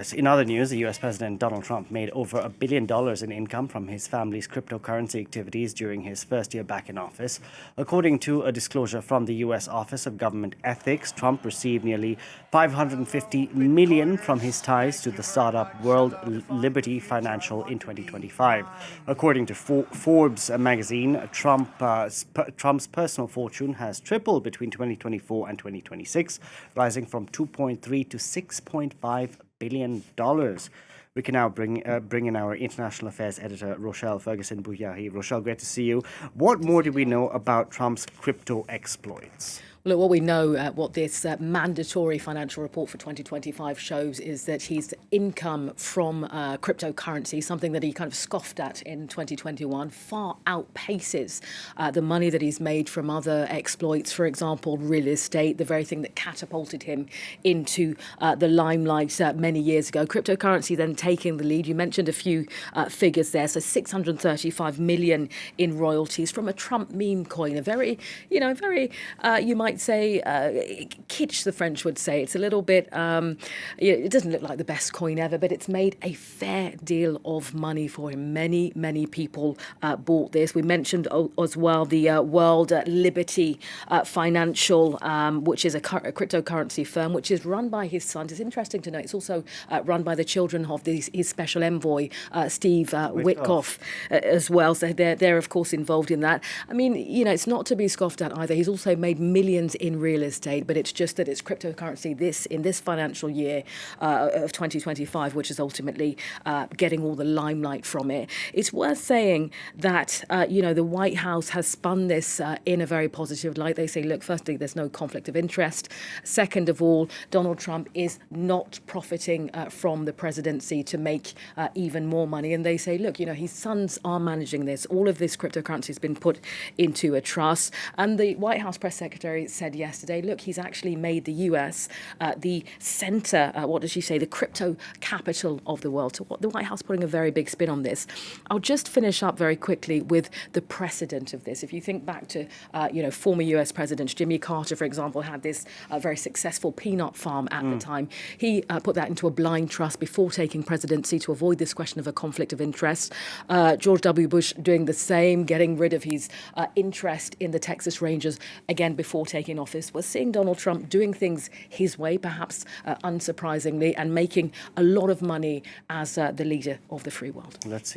In other news, the US President Donald Trump made over $1 billion in income from his family's cryptocurrency activities during his first year back in office. According to a disclosure from the US Office of Government Ethics, Trump received nearly $550 million from his ties to the startup World Liberty Financial in 2025. According to Forbes magazine, Trump's personal fortune has tripled between 2024 and 2026, rising from 2.3 to $6.5 billion. We can now bring in our international affairs editor, Rochelle Ferguson-Bouyahi. Rochelle, great to see you. What more do we know about Trump's crypto exploits? Look, what we know, what this mandatory financial report for 2025 shows is that his income from cryptocurrency, something that he kind of scoffed at in 2021, far outpaces the money that he's made from other exploits, for example, real estate, the very thing that catapulted him into the limelight many years ago. Cryptocurrency then taking the lead. You mentioned a few figures there. So 635 million in royalties from a Trump meme coin, a very, you might say, kitsch, the French would say. It's a little bit, it doesn't look like the best coin ever, but it's made a fair deal of money for him. Many, many people bought this. We mentioned as well the World Liberty Financial, which is a cryptocurrency firm, which is run by his son. It's interesting to know it's also run by the children of his special envoy, Steve Witkoff, as well. So they're of course involved in that. I mean, it's not to be scoffed at either. He's also made millions in real estate, but it's just that it's cryptocurrency in this financial year of 2025, which is ultimately getting all the limelight from it. It's worth saying that, the White House has spun this in a very positive light. They say, look, firstly, there's no conflict of interest. Second of all, Donald Trump is not profiting from the presidency to make even more money. And they say, look, his sons are managing this. All of this cryptocurrency has been put into a trust. And the White House press secretary said yesterday, look, he's actually made the US the center, what does she say, the crypto capital of the world. So the White House putting a very big spin on this. I'll just finish up very quickly with the precedent of this. If you think back to, former US presidents, Jimmy Carter, for example, had this very successful peanut farm at the time. He put that into a blind trust before taking presidency to avoid this question of a conflict of interest. George W. Bush doing the same, getting rid of his interest in the Texas Rangers, again, before taking office. We're seeing Donald Trump doing things his way, perhaps unsurprisingly, and making a lot of money as the leader of the free world. Let's see.